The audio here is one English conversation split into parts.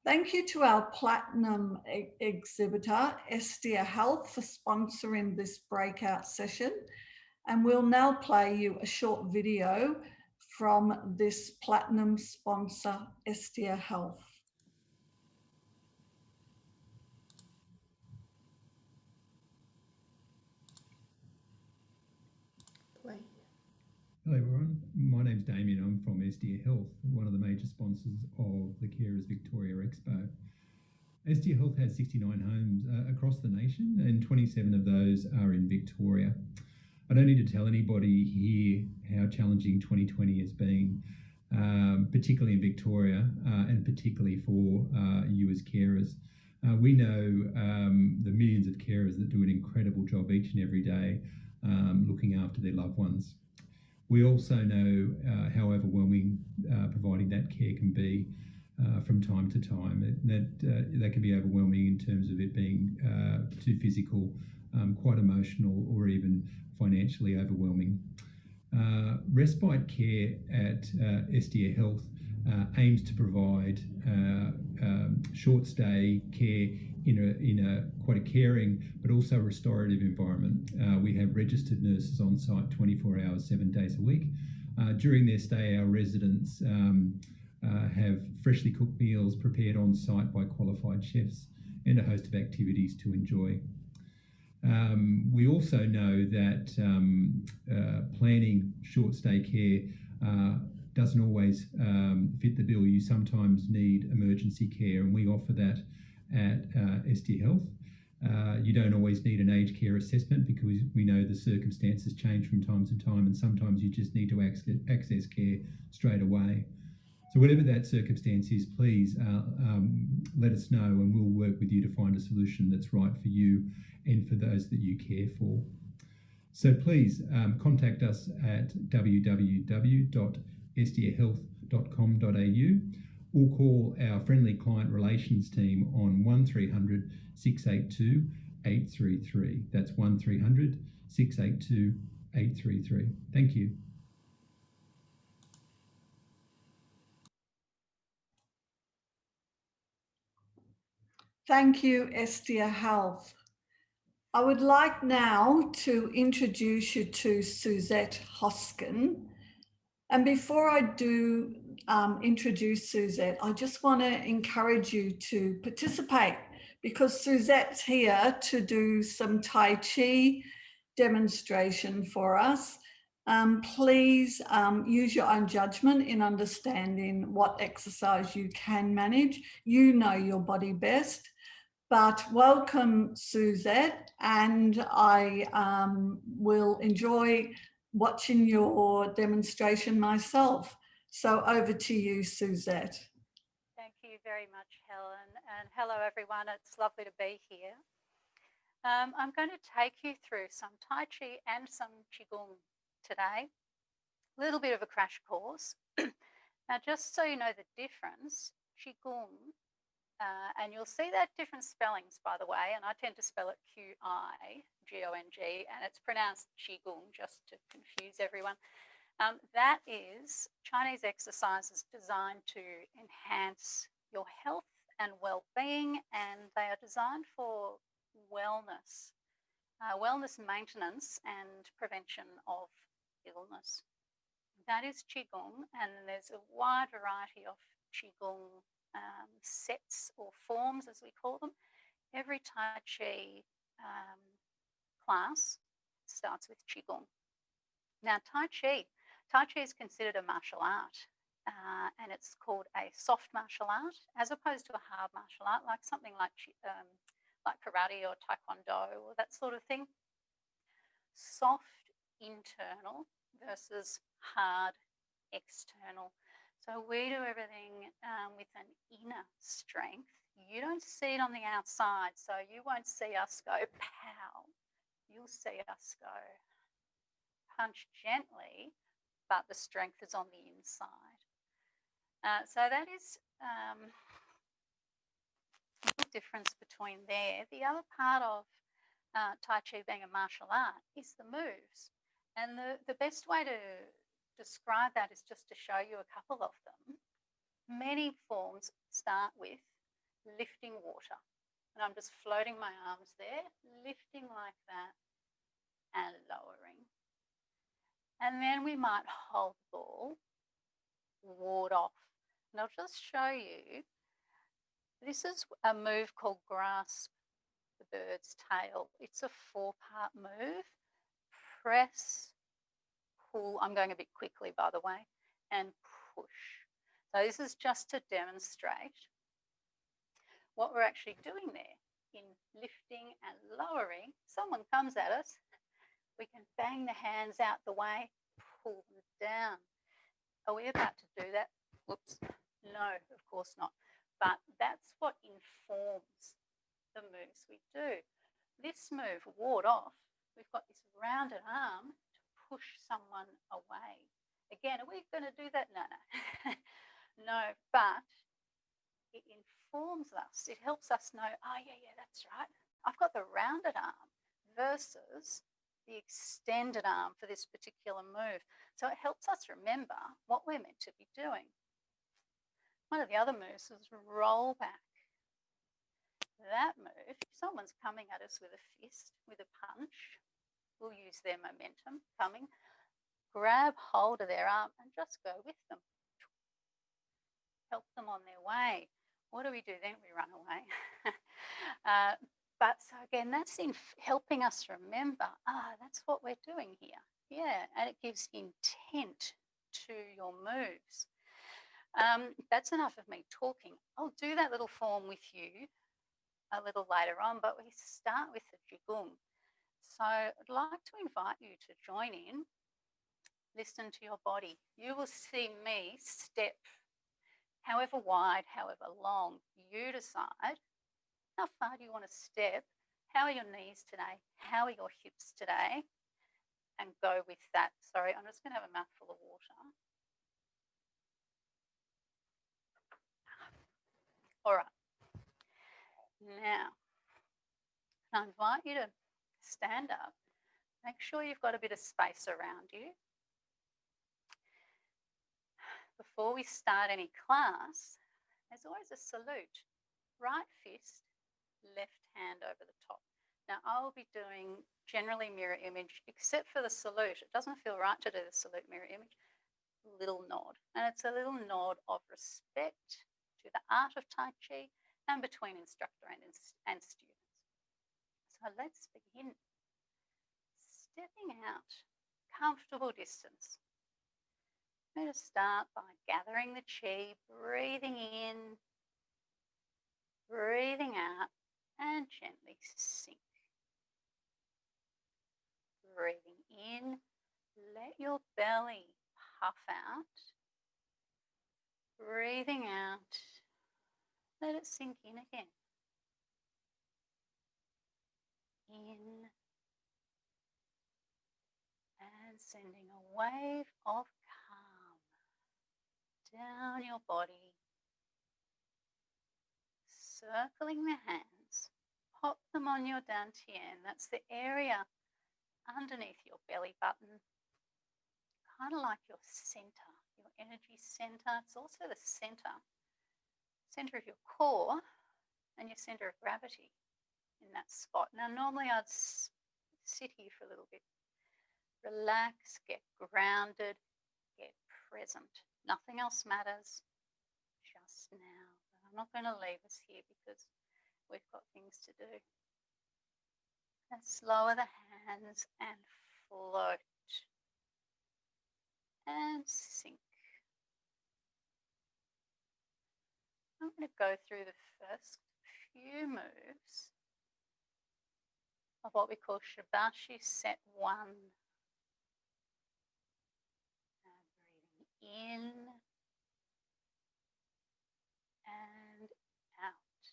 Thank you to our platinum exhibitor, Estia Health, for sponsoring this breakout session. And we'll now play you a short video from this platinum sponsor, Estia Health. Hello everyone, my name's Damien. I'm from Estia Health, one of the major sponsors of the Carers Victoria Expo. Estia Health has 69 homes across the nation, and 27 of those are in Victoria. I don't need to tell anybody here how challenging 2020 has been, particularly in Victoria, and particularly for you as carers. We know the millions of carers that do an incredible job each and every day looking after their loved ones. We also know how overwhelming providing that care can be from time to time. That can be overwhelming in terms of it being too physical, quite emotional, or even financially overwhelming. Respite care at Estia Health aims to provide short stay care in a quite a caring but also restorative environment. We have registered nurses on site 24 hours, 7 days a week. During their stay, our residents have freshly cooked meals prepared on site by qualified chefs and a host of activities to enjoy. We also know that planning short stay care doesn't always fit the bill. You sometimes need emergency care, and we offer that at Estia Health. You don't always need an aged care assessment because we know the circumstances change from time to time, and sometimes you just need to access care straight away. So whatever that circumstance is, please let us know, and we'll work with you to find a solution that's right for you and for those that you care for. So please contact us at www.estiahealth.com.au or call our friendly client relations team on 1300 682 833. That's 1300 682 833. Thank you. Thank you, Estia Health. I would like now to introduce you to Suzette Hosken. And before I do introduce Suzette, I just want to encourage you to participate because Suzette's here to do some Tai Chi demonstration for us. Please use your own judgment in understanding what exercise you can manage. You know your body best. But welcome, Suzette, and I will enjoy watching your demonstration myself. So over to you, Suzette. Thank you very much, Helen, and hello everyone. It's lovely to be here. I'm going to take you through some Tai Chi and some Qigong today. A little bit of a crash course. Now, just so you know the difference, Qigong, and you'll see that different spellings, by the way, and I tend to spell it Q-I-G-O-N-G, and it's pronounced Qigong, just to confuse everyone. That is Chinese exercises designed to enhance your health and well-being, and they are designed for wellness, wellness maintenance and prevention of illness. That is Qigong, and there's a wide variety of Qigong sets or forms, as we call them. Every Tai Chi class starts with Qigong. Now, Tai Chi is considered a martial art, and it's called a soft martial art, as opposed to a hard martial art, like something like karate or taekwondo or that sort of thing. Soft internal versus hard external. So we do everything with an inner strength. You don't see it on the outside, so you won't see us go pow. You'll see us go punch gently, but the strength is on the inside. So that is the difference between there. The other part of Tai Chi being a martial art is the moves. And the best way to describe that is just to show you a couple of them. Many forms start with lifting water. And I'm just floating my arms there, lifting like that and lowering. And then we might hold the ball, ward off. And I'll just show you. This is a move called grasp the bird's tail. It's a 4-part move. Press, pull. I'm going a bit quickly, by the way, and push. So this is just to demonstrate what we're actually doing there in lifting and lowering. Someone comes at us, we can bang the hands out the way, pull them down. Are we about to do that? Whoops. No, of course not. But that's what informs the moves we do. This move, ward off, we've got this rounded arm to push someone away. Again, are we going to do that? No, no. No, but it informs us. It helps us know, oh, yeah, that's right. I've got the rounded arm versus the extended arm for this particular move. So it helps us remember what we're meant to be doing. One of the other moves is roll back. That move, if someone's coming at us with a fist, with a punch, we'll use their momentum coming, grab hold of their arm and just go with them. Help them on their way. What do we do then? We run away. But so again, that's in helping us remember, that's what we're doing here. Yeah, and it gives intent to your moves. That's enough of me talking. I'll do that little form with you a little later on, but we start with the Qigong. So I'd like to invite you to join in, listen to your body. You will see me step however wide, however long. You decide how far do you want to step, how are your knees today, how are your hips today, and go with that. Sorry, I'm just going to have a mouthful of water. All right. Now, I invite you to stand up. Make sure you've got a bit of space around you. Before we start any class, there's always a salute. Right fist, left hand over the top. Now, I'll be doing generally mirror image, except for the salute. It doesn't feel right to do the salute mirror image. Little nod. And it's a little nod of respect to the art of Tai Chi and between instructor and students. So let's begin. Stepping out, comfortable distance. I'm going to start by gathering the chi, breathing in, breathing out, and gently sink. Breathing in, let your belly puff out. Breathing out, let it sink in again. In and sending a wave of calm down your body, circling the hands, pop them on your dantian. That's the area underneath your belly button, kind of like your center, your energy center. It's also the center of your core and your center of gravity in that spot. Now, normally I'd sit here for a little bit. Relax, get grounded, get present. Nothing else matters just now. But I'm not going to leave us here because we've got things to do. Let's lower the hands and float and sink. I'm going to go through the first few moves of what we call Shibashi Set 1. Breathing in and out.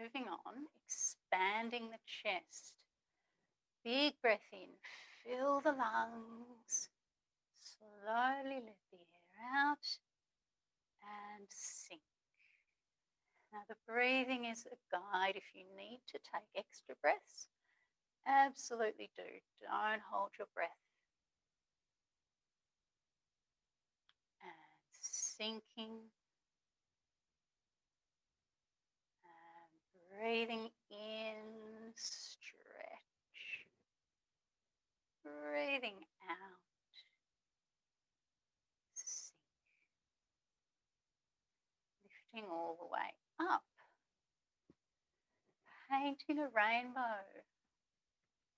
Moving on, expanding the chest. Big breath in, fill the lungs. Slowly let the air out and sink. Now the breathing is a guide. If you need to take extra breaths, absolutely do. Don't hold your breath. And sinking Breathing in, stretch. Breathing out, sink. Lifting all the way up. Painting a rainbow.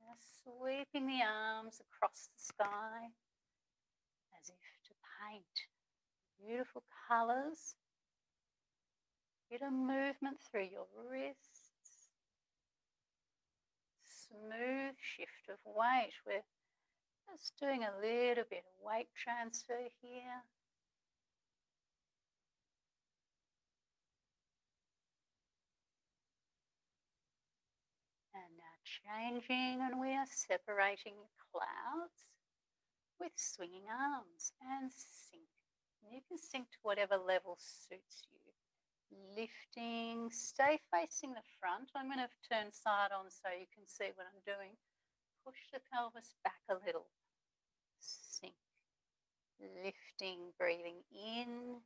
Now sweeping the arms across the sky as if to paint beautiful colours. Bit of movement through your wrists. Smooth shift of weight. We're just doing a little bit of weight transfer here. And now changing, and we are separating clouds with swinging arms and sink. And you can sink to whatever level suits you. Lifting, stay facing the front. I'm going to turn side on so you can see what I'm doing. Push the pelvis back a little. Sink. Lifting, breathing in.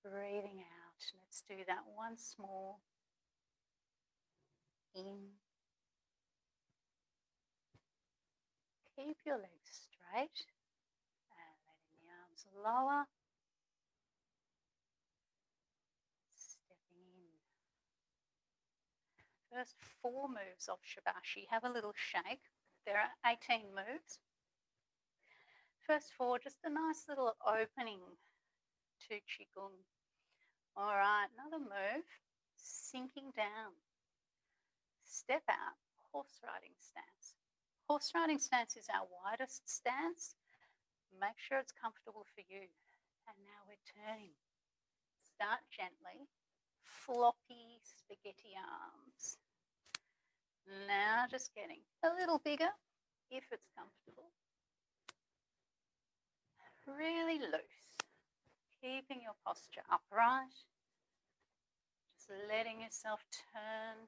Breathing out. Let's do that once more. In. Keep your legs straight. And letting the arms lower. Stepping in. First 4 moves of Shibashi. Have a little shake. There are 18 moves. First 4, just a nice little opening to Qigong. All right, another move, sinking down. Step out, horse riding stance. Horse riding stance is our widest stance. Make sure it's comfortable for you. And now we're turning. Start gently. Floppy spaghetti arms. Now just getting a little bigger if it's comfortable. Really loose. Keeping your posture upright. Just letting yourself turn.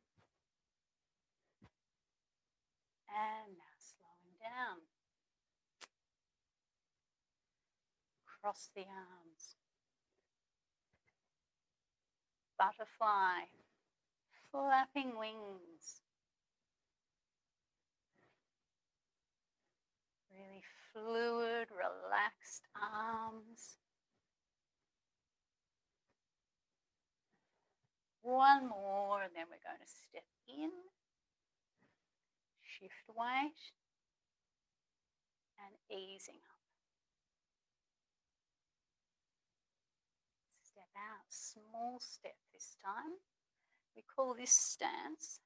And now slowing down. Cross the arms. Butterfly. Flapping wings. Really fluid, relaxed arms. One more, and then we're going to step in, shift weight, and easing up. Step out, small step this time. We call this stance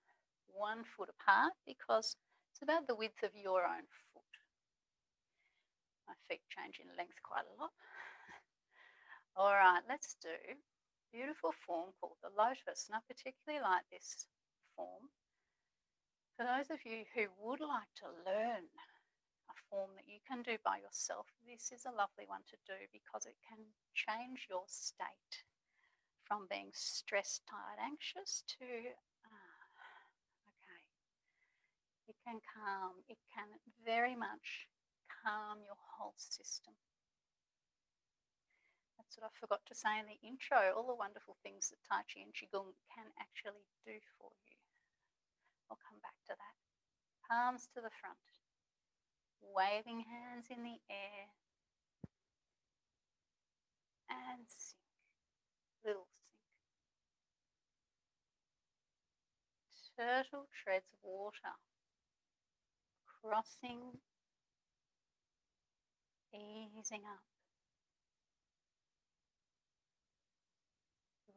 1 foot apart because it's about the width of your own foot. My feet change in length quite a lot. All right, let's do a beautiful form called the lotus. And I particularly like this form. For those of you who would like to learn a form that you can do by yourself, this is a lovely one to do because it can change your state from being stressed, tired, anxious to, okay. It can calm, it can very much calm your whole system. That's what I forgot to say in the intro, all the wonderful things that Tai Chi and Qigong can actually do for you. I'll come back to that. Palms to the front, waving hands in the air, and sink, little sink. Turtle treads water, crossing, easing up.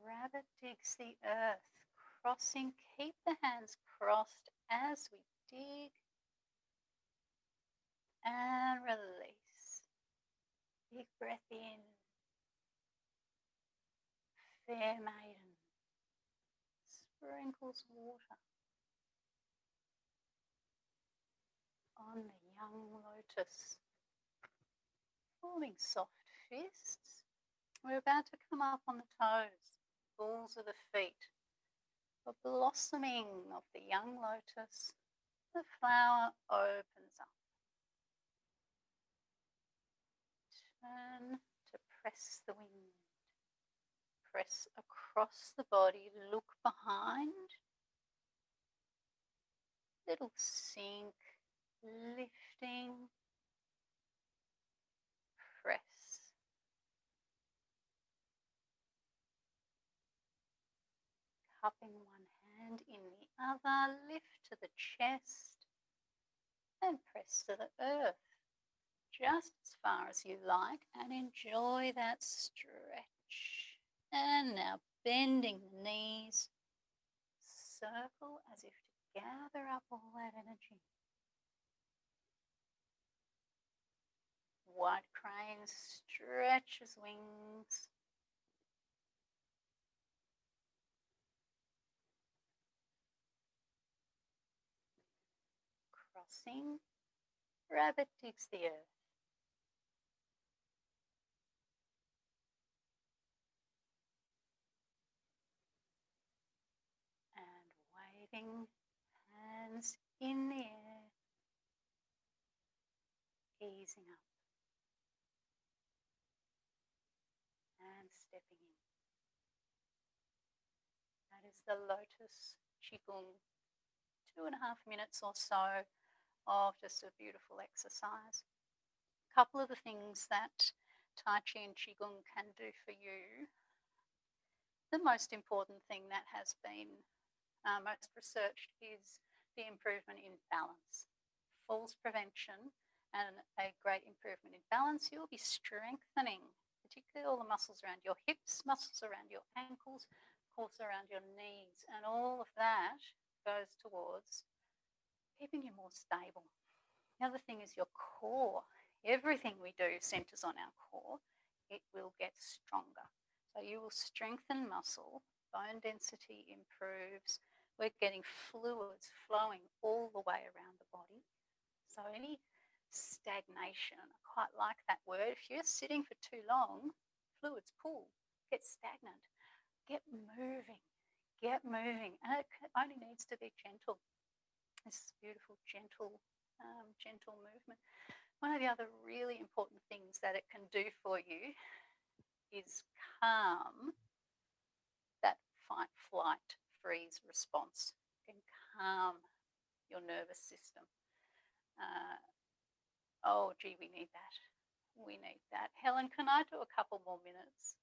Rabbit digs the earth, crossing, keep the hands crossed as we dig and release. Big breath in. Fair maiden sprinkles water on the young lotus, forming soft fists. We're about to come up on the toes, balls of the feet. The blossoming of the young lotus, the flower opens up. Turn to press the wind. press across the body, look behind. Little sink, lifting, press. Cupping one hand in the other, lift to the chest and press to the earth. Just as far as you like, and enjoy that stretch. And now bending the knees, circle as if to gather up all that energy. White crane stretches wings. Crossing, rabbit digs the earth. And waving hands in the air, easing up and stepping in. That is the Lotus Qigong. 2.5 minutes or so of just a beautiful exercise. A couple of the things that Tai Chi and Qigong can do for you. The most important thing that has been most researched is the improvement in balance. Falls prevention and a great improvement in balance. You'll be strengthening, particularly all the muscles around your hips, muscles around your ankles, of course around your knees, and all of that goes towards keeping you more stable. The other thing is your core. Everything we do centers on our core. It will get stronger. So you will strengthen muscle, bone density improves. We're getting fluids flowing all the way around the body. So any stagnation, I quite like that word. If you're sitting for too long, fluids pool, get stagnant. Get moving, and it only needs to be gentle. This is beautiful, gentle movement. One of the other really important things that it can do for you is calm that fight, flight, freeze response. It can calm your nervous system. Oh, gee, we need that. We need that. Helen, can I do a couple more minutes?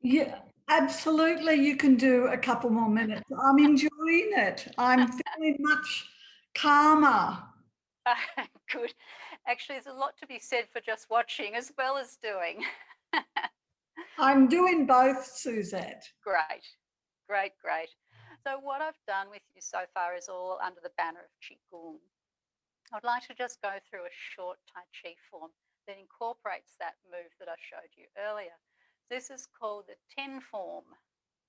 Yeah, absolutely. You can do a couple more minutes. I'm enjoying it. I'm feeling much calmer. Good. Actually, there's a lot to be said for just watching as well as doing. I'm doing both, Suzette. Great. So what I've done with you so far is all under the banner of Qigong. I'd like to just go through a short Tai Chi form that incorporates that move that I showed you earlier. This is called the 10 form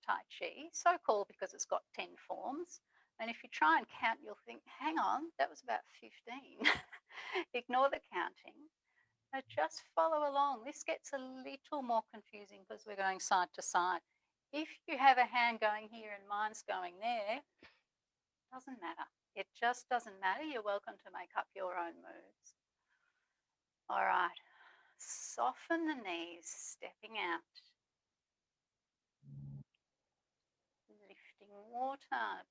Tai Chi, so called because it's got 10 forms. And if you try and count, you'll think, hang on, that was about 15. Ignore the counting. Now just follow along. This gets a little more confusing because we're going side to side. If you have a hand going here and mine's going there, doesn't matter. It just doesn't matter. You're welcome to make up your own moves. All right. Soften the knees, stepping out. Lifting water.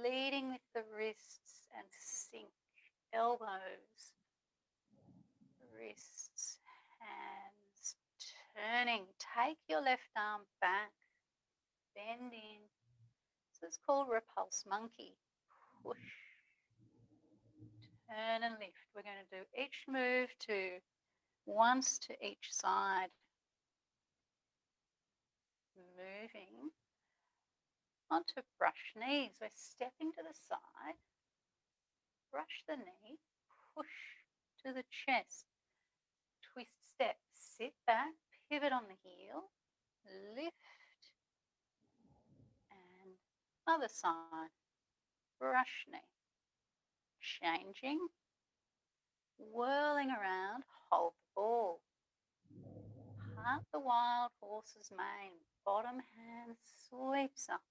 Leading with the wrists and sink. Elbows. Wrists. Hands. Turning. Take your left arm back. Bend in. This is called repulse monkey. Push. Turn and lift. We're going to do each move to once to each side. Moving onto brush knees. We're stepping to the side. Brush the knee. Push to the chest. Twist step. Sit back. Pivot on the heel. Lift. And other side. Brush knee. Changing. Whirling around. Hold the ball. Part the wild horse's mane. Bottom hand sweeps up.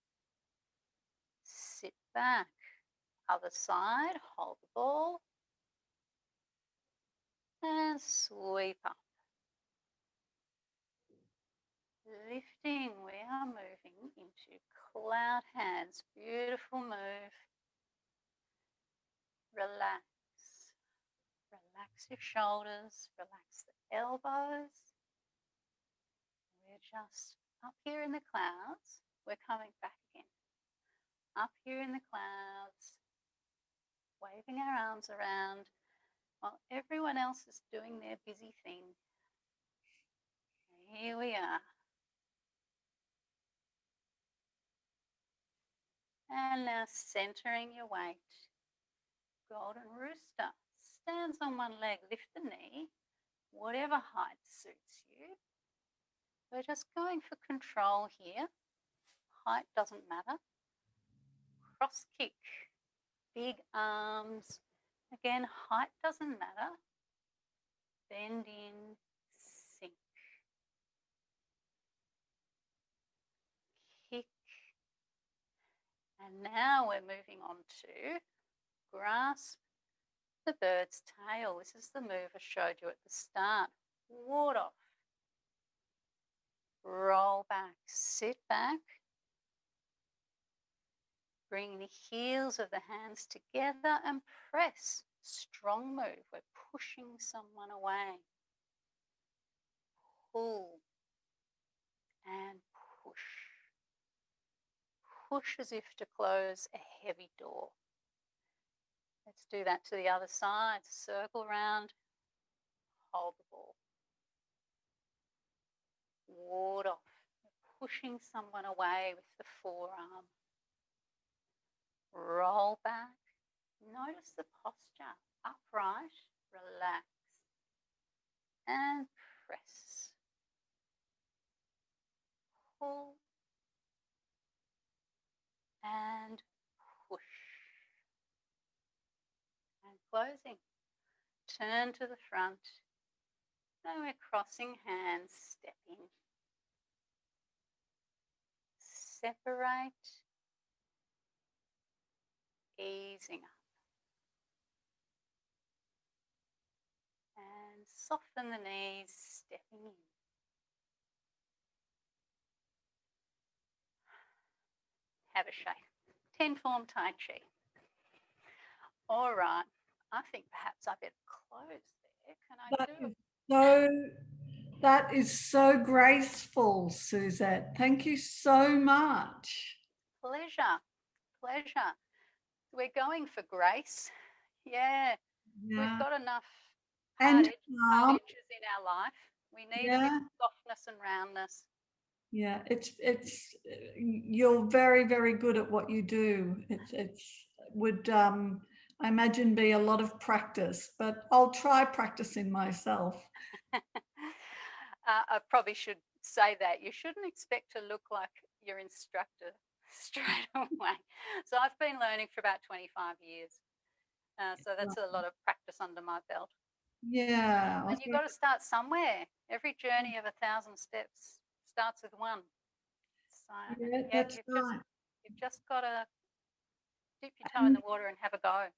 Sit back. Other side. Hold the ball. And sweep up. Lifting are moving into cloud hands. Beautiful move. Relax. Relax your shoulders. Relax the elbows. We're just up here in the clouds. We're coming back again. Up here in the clouds. Waving our arms around while everyone else is doing their busy thing. Here we are. And now centering your weight. Golden rooster. Stands on one leg, lift the knee, whatever height suits you. We're just going for control here. Height doesn't matter. Cross kick. Big arms. Again, height doesn't matter. Bend in, sink. Kick. And now we're moving on to grasp the bird's tail. This is the move I showed you at the start. Ward off. Roll back. Sit back. Bring the heels of the hands together and press. Strong move. We're pushing someone away. Pull and push. Push as if to close a heavy door. Let's do that to the other side. Circle round. Hold the ball. Ward off. We're pushing someone away with the forearm. Roll back. Notice the posture. Upright. Relax. And press. Pull. And push. And closing. Turn to the front. Now we're crossing hands, stepping. Separate. Easing up. And soften the knees, stepping in. Have a shake. 10 Form Tai Chi. All right. I think perhaps I better close there. Can I do it? That is so graceful, Suzette. Thank you so much. Pleasure. Pleasure. We're going for grace. Yeah. We've got enough hard edges in our life. We need a bit of softness and roundness. Yeah, it's you're very, very good at what you do. It's would I imagine be a lot of practice, but I'll try practicing myself. I probably should say that. You shouldn't expect to look like your instructor straight away. So I've been learning for about 25 years. So that's a lot of practice under my belt. Yeah. And you've got to start somewhere. Every journey of 1,000 steps starts with one. So you've just got to dip your toe in the water and have a go.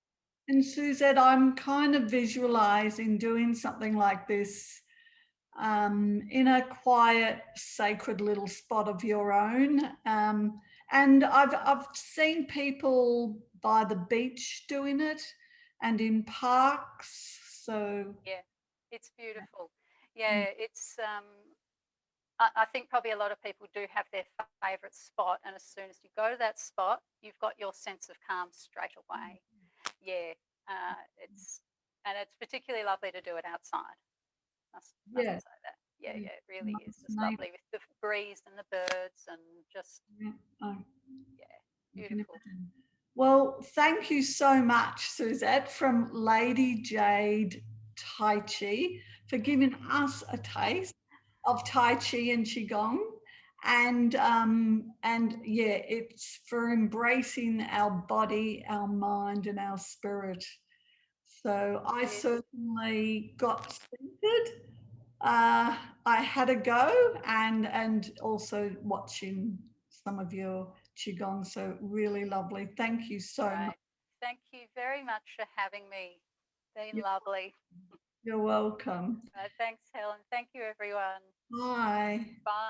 And Suzette, I'm kind of visualizing doing something like this in a quiet, sacred little spot of your own. And I've seen people by the beach doing it and in parks. So yeah, it's beautiful. Yeah, it's I think probably a lot of people do have their favourite spot, and as soon as you go to that spot, you've got your sense of calm straight away. Yeah, it's particularly lovely to do it outside. Must say that. Yeah, it really is just lovely with the breeze and the birds and just beautiful. Well, thank you so much, Suzette, from Lady Jade Tai Chi, for giving us a taste of Tai Chi and Qigong. And it's for embracing our body, our mind, and our spirit. So I certainly got centered. I had a go and also watching some of your Qigong. So really lovely. Thank you so much. Thank you very much for having me. Been lovely. You're welcome. Thanks, Helen. Thank you, everyone. Bye. Bye.